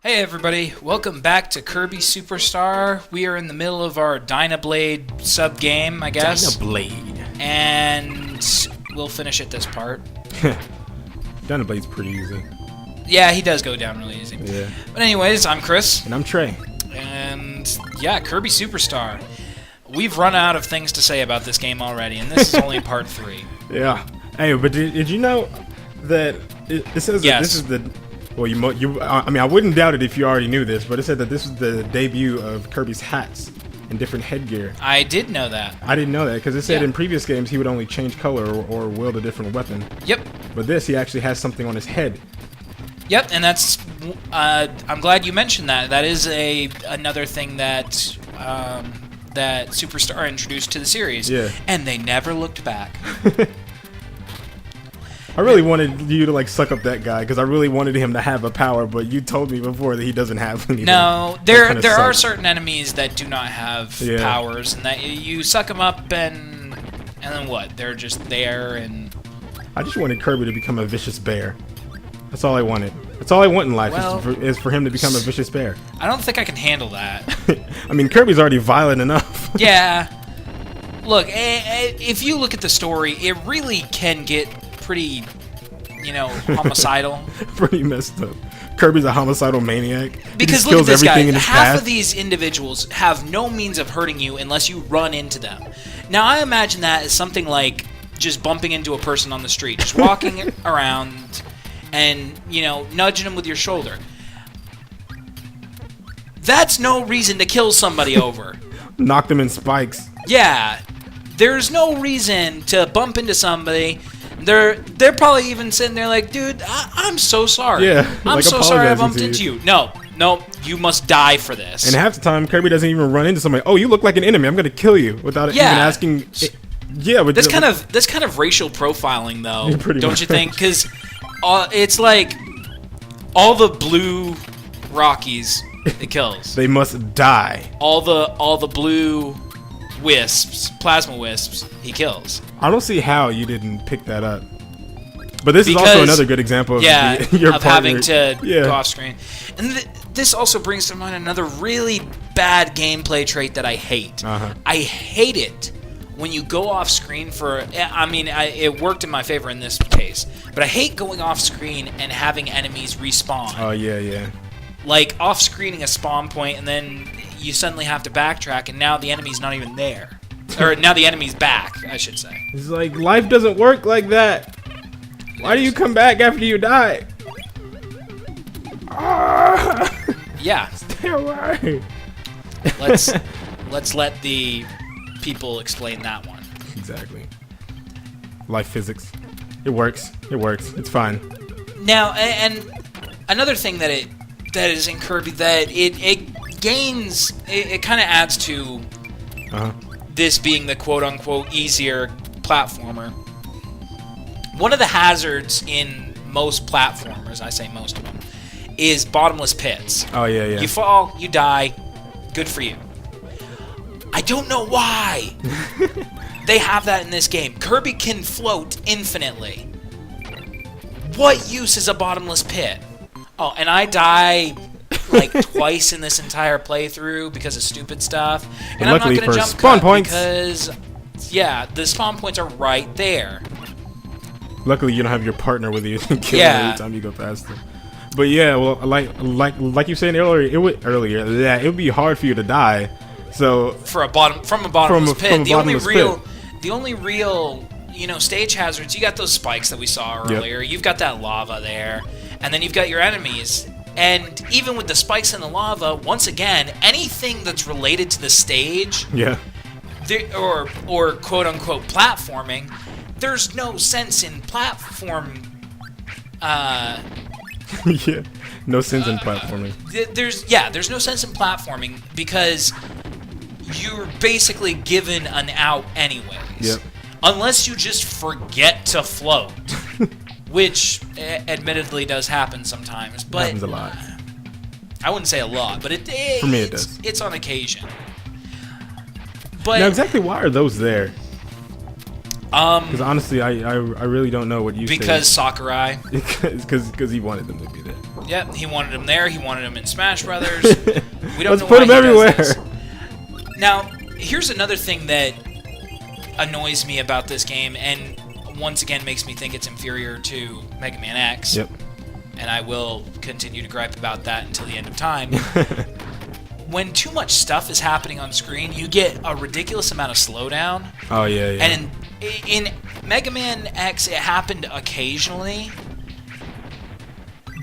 Hey everybody, welcome back to Kirby Superstar. We are in the middle of our Dyna Blade sub-game, I guess. Dyna Blade. And we'll finish at this part. Dyna Blade's pretty easy. Yeah, he does go down really easy. Yeah. But anyways, I'm Chris. And I'm Trey. And yeah, Kirby Superstar. We've run out of things to say about this game already, and this is only part 3. Yeah. Hey, but did you know that it says that this is the... Well, I mean, I wouldn't doubt it if you already knew this, but it said that this was the debut of Kirby's hats and different headgear. I did know that. I didn't know that, because it said in previous games he would only change color or wield a different weapon. Yep. But this, he actually has something on his head. Yep, and that's... I'm glad you mentioned that. That is another thing that... that Superstar introduced to the series. Yeah. And they never looked back. I really wanted you to like suck up that guy because I really wanted him to have a power, but you told me before that he doesn't have anything. No, there are certain enemies that do not have powers, and that you suck them up and then what? They're just there. And I just wanted Kirby to become a vicious bear. That's all I wanted. That's all I want in life is for him to become a vicious bear. I don't think I can handle that. I mean, Kirby's already violent enough. Yeah. Look, if you look at the story, it really can get pretty, homicidal. Pretty messed up. Kirby's a homicidal maniac. Because look at this guy. Half of these individuals have no means of hurting you unless you run into them. Now, I imagine that as something like just bumping into a person on the street, just walking around and, nudging them with your shoulder. That's no reason to kill somebody over. Knock them in spikes. Yeah. There's no reason to bump into somebody. They're probably even sitting there like, dude, I'm so sorry. Yeah, I'm so sorry I bumped into you. No, you must die for this. And half the time, Kirby doesn't even run into somebody. Oh, you look like an enemy. I'm gonna kill you without even asking. Yeah, but that's kind of racial profiling, though. Don't you think? Because it's like all the blue Rockies it kills. They must die. All the blue wisps, plasma wisps, he kills. I don't see how you didn't pick that up. But this is also another good example of your partner having to go off screen. And this also brings to mind another really bad gameplay trait that I hate. I hate it when you go off screen for... I mean, it worked in my favor in this case. But I hate going off screen and having enemies respawn. Oh, yeah. Like, off-screening a spawn point, and then you suddenly have to backtrack, and now the enemy's not even there. Or now the enemy's back, I should say. It's like, life doesn't work like that. Why do you come back after you die? Yeah. Stay away. Let's let the people explain that one. Exactly. Life physics. It works. It's fine. Now, and another thing that is in Kirby that it gains, it kind of adds to this being the quote-unquote easier platformer. One of the hazards in most platformers, I say most of them, is bottomless pits. Oh, yeah. You fall, you die, good for you. I don't know why they have that in this game. Kirby can float infinitely. What use is a bottomless pit? Oh, and I die like twice in this entire playthrough because of stupid stuff. And I'm not going to jump spawn points because, the spawn points are right there. Luckily, you don't have your partner with you and kill every time you go past them. But yeah, well, like you were saying earlier, it would be hard for you to die. So from a bottomless pit, the only real stage hazards, you got those spikes that we saw earlier. You've got that lava there. And then you've got your enemies. And even with the spikes in the lava, once again, anything that's related to the stage, or quote-unquote platforming, there's no sense in platform... no sense in platforming. There's no sense in platforming because you're basically given an out anyways. Yep. Unless you just forget to float. Which, admittedly, does happen sometimes. But it happens a lot. I wouldn't say a lot, but for me it does. It's on occasion. But now, exactly why are those there? Because honestly, I really don't know what you say. Because Sakurai. Because he wanted them to be there. Yep, he wanted them there. He wanted them in Smash Brothers. We don't Let's know put why them everywhere. Does this. Now, here's another thing that annoys me about this game, and once again makes me think it's inferior to Mega Man X. Yep. And I will continue to gripe about that until the end of time. When too much stuff is happening on screen, you get a ridiculous amount of slowdown. Oh, yeah, yeah. And in Mega Man X, it happened occasionally.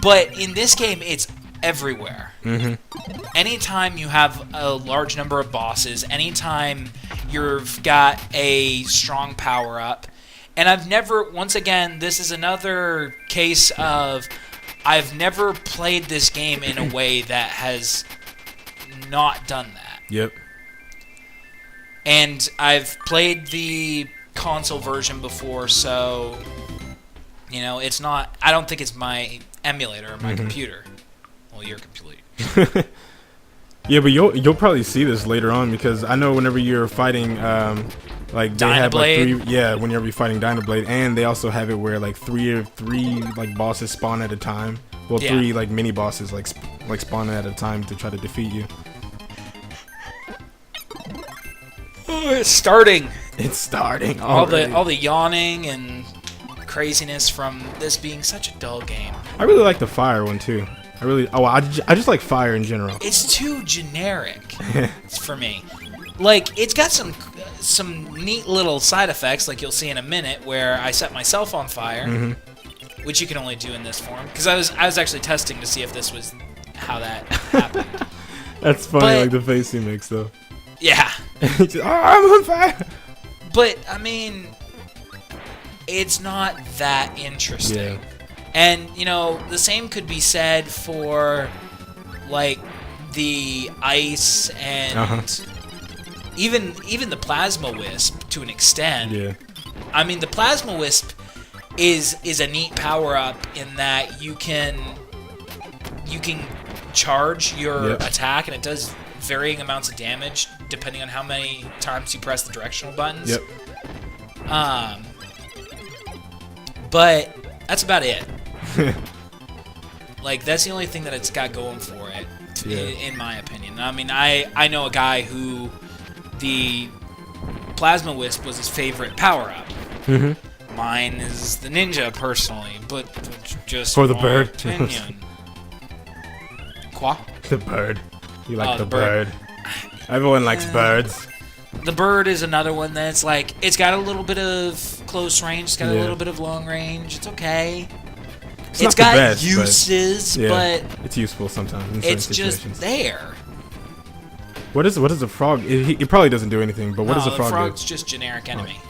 But in this game, it's everywhere. Anytime you have a large number of bosses, anytime you've got a strong power-up, and I've never, once again, this is another case of I've never played this game in a way that has not done that. Yep. And I've played the console version before, so, you know, it's not, I don't think it's my emulator or my computer. Well, your computer. Yeah, but you'll probably see this later on, because I know whenever you're fighting, like they have like whenever you're fighting Dyna Blade, and they also have it where like three like bosses spawn at a time. Well, 3 like mini bosses like spawn at a time to try to defeat you. Oh, it's starting. It's starting. All the yawning and craziness from this being such a dull game. I really like the fire one too. I just like fire in general. It's too generic for me. Like, it's got some neat little side effects, like you'll see in a minute, where I set myself on fire, which you can only do in this form. Because I was actually testing to see if this was how that happened. That's funny, like the face he makes though. Yeah. Just, I'm on fire. But I mean, it's not that interesting. Yeah. And, you know, the same could be said for, like, the ice and even the Plasma Wisp to an extent. Yeah. I mean, the Plasma Wisp is a neat power-up in that you can charge your attack, and it does varying amounts of damage depending on how many times you press the directional buttons. Yep. But that's about it. Like, that's the only thing that it's got going for it, in my opinion. I mean, I know a guy who the Plasma Wisp was his favorite power-up. Mine is the Ninja, personally, but just for the bird. Opinion. Quoi? The bird. You like the bird. Everyone likes birds. The bird is another one that's like, it's got a little bit of close range, it's got a little bit of long range. It's okay. It's got best, uses, but it's useful sometimes. In it's certain just there. What is a frog? He probably doesn't do anything, but what does a frog do? Frog's just generic enemy.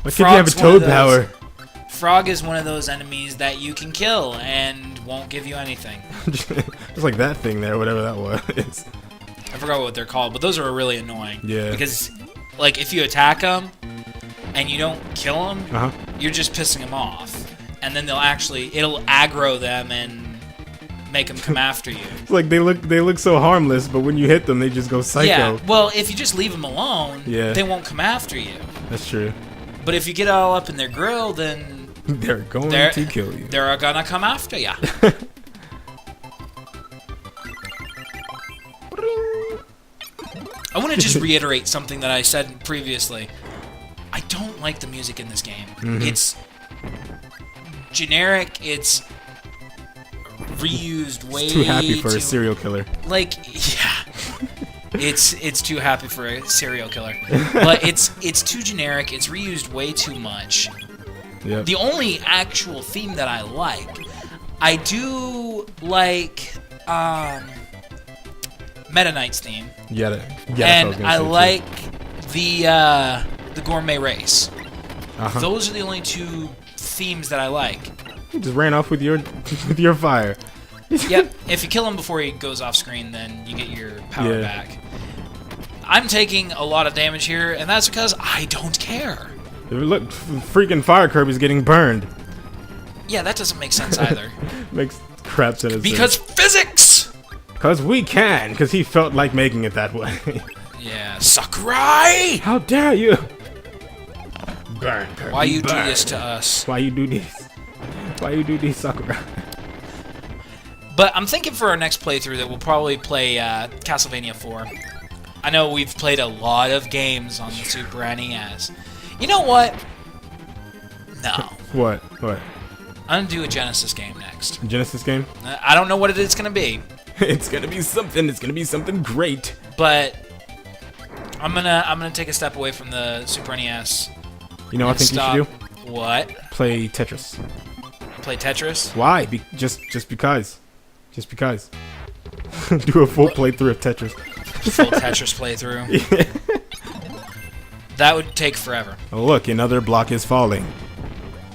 Why can't you have a toad power? Frog is one of those enemies that you can kill and won't give you anything. Just like that thing there, whatever that was. I forgot what they're called, but those are really annoying. Yeah. Because, like, if you attack them and you don't kill them, you're just pissing them off. And then it'll aggro them and make them come after you. It's like they look so harmless, but when you hit them, they just go psycho. Yeah, well, if you just leave them alone, they won't come after you. That's true. But if you get all up in their grill, then they're going to kill you. They're gonna come after you. I want to just reiterate something that I said previously. I don't like the music in this game. It's generic. It's reused way too happy for a serial killer. Like, yeah. It's too happy for a serial killer. But it's too generic. It's reused way too much. Yep. The only actual theme that I do like Meta Knight's theme. And I like the Gourmet Race. Those are the only two themes that I like. You just ran off with your fire. Yep. If you kill him before he goes off screen, then you get your power back. I'm taking a lot of damage here, and that's because I don't care. Look, freaking Fire Kirby's getting burned. Yeah, that doesn't make sense either. Makes crap sense. Because physics! Because we can, because he felt like making it that way. Yeah, Sakurai! How dare you! Burn, Kirby, Why you burn. do this to us? Why you do this? Why you do this, Sakura? But I'm thinking for our next playthrough that we'll probably play Castlevania 4. I know we've played a lot of games on the Super NES. You know what? No. What? I'm going to do a Genesis game next. Genesis game? I don't know what it's going to be. It's gonna be something. It's gonna be something great. But I'm gonna take a step away from the Super NES. You know what I think you should do? What? Play Tetris. Play Tetris? Why? Just because. Just because. Do a full playthrough of Tetris. Full Tetris playthrough. That would take forever. Oh look, another block is falling.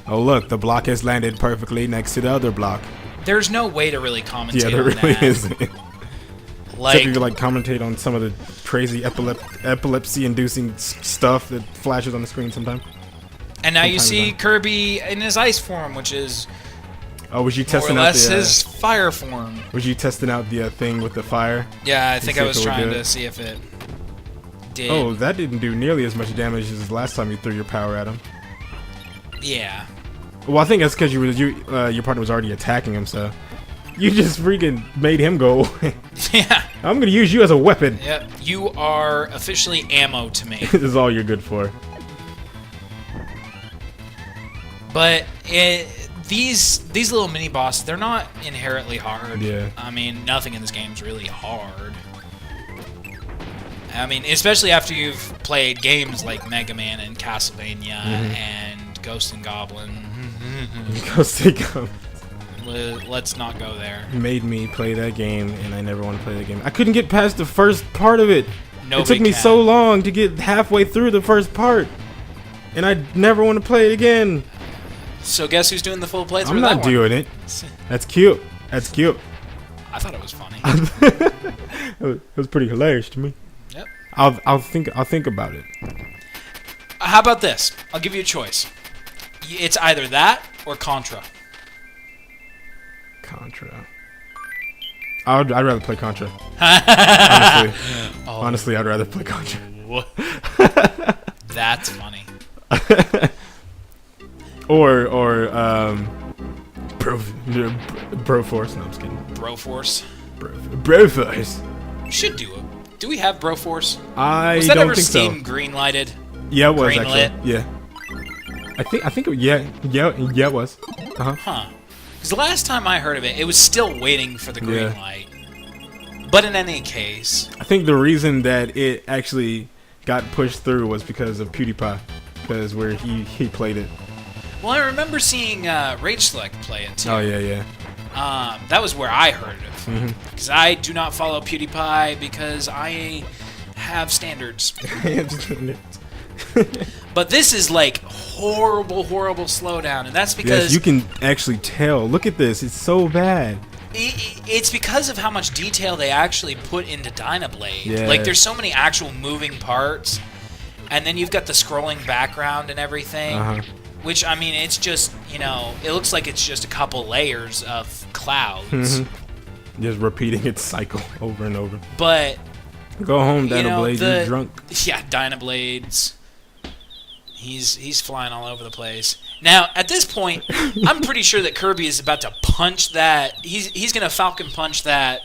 Oh look, the block has landed perfectly next to the other block. There's no way to really commentate Yeah, there on really that. isn't. Like, Except you could like commentate on some of the crazy epilepsy-inducing stuff that flashes on the screen sometimes. and now you see Kirby in his ice form, which is Oh, was you more or testing out less the? his fire form. Was you testing out the thing with the fire? Yeah, I think I was see if it would trying do to it? see if it did. Oh, that didn't do nearly as much damage as the last time you threw your power at him. Yeah. Well, I think that's because your partner was already attacking him, so you just freaking made him go away. Yeah. I'm gonna use you as a weapon. Yep. You are officially ammo to me. This is all you're good for. But these little mini bosses, they're not inherently hard. Yeah. I mean, nothing in this game is really hard. I mean, especially after you've played games like Mega Man and Castlevania and Ghost and Goblin. Let's not go there. Made me play that game, and I never want to play that game. I couldn't get past the first part of it. Nobody It took me can. so long to get halfway through the first part, and I never want to play it again. So guess who's doing the full playthrough? I'm of not that doing it. That's cute. That's cute. I thought it was funny. It was pretty hilarious to me. Yep. I'll think about it. How about this? I'll give you a choice. It's either that or Contra. Contra. I'd rather play Contra. Honestly, I'd rather play Contra. That's funny. Or Broforce. No, I'm just kidding. Broforce. Broforce. We should do it. Do we have Broforce? I Was that don't ever think Steam so. green lighted? Yeah, it was Greenlit? actually. Yeah. I think yeah, it was. Huh. Because the last time I heard of it, it was still waiting for the green Yeah. light. But in any case, I think the reason that it actually got pushed through was because of PewDiePie, because where he played it. well, I remember seeing Rage Select play it too. Oh yeah. That was where I heard it. Because I do not follow PewDiePie because I have standards. But this is like horrible slowdown, and that's because Yes, you can actually tell. Look at this; it's so bad. it's because of how much detail they actually put into Dynablade. Yeah. Like, there's so many actual moving parts, and then you've got the scrolling background and everything. Which, I mean, it's just, it looks like it's just a couple layers of clouds. Just repeating its cycle over and over. But Go home, Dynablade. You're drunk. Yeah, Dynablades. He's flying all over the place. Now, at this point, I'm pretty sure that Kirby is about to punch that. He's gonna Falcon punch that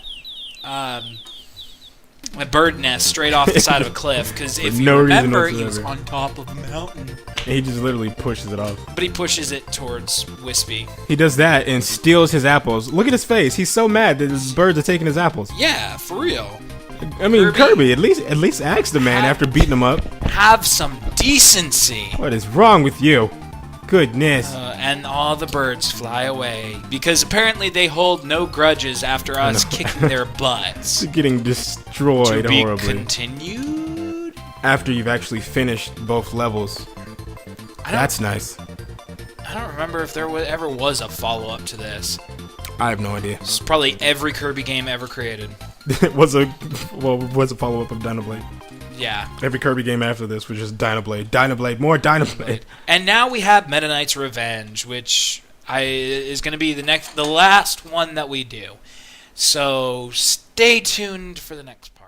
a bird nest straight off the side of a cliff. Because if you remember, he was on top of a mountain. And he just literally pushes it off. But he pushes it towards Wispy. He does that and steals his apples. Look at his face. He's so mad that his birds are taking his apples. Yeah, for real. I mean, Kirby, at least ask the man after beating him up. Have some decency. What is wrong with you? Goodness. And all the birds fly away because apparently they hold no grudges after us kicking their butts. Getting destroyed To be horribly. continued? After you've actually finished both levels. That's nice. I don't remember if there ever was a follow-up to this. I have no idea. It's probably every Kirby game ever created. was a follow-up of Dynablade. Yeah. Every Kirby game after this was just Dynablade. Dynablade, more Dynablade. And now we have Meta Knight's Revenge, which is going to be the last one that we do. So stay tuned for the next part.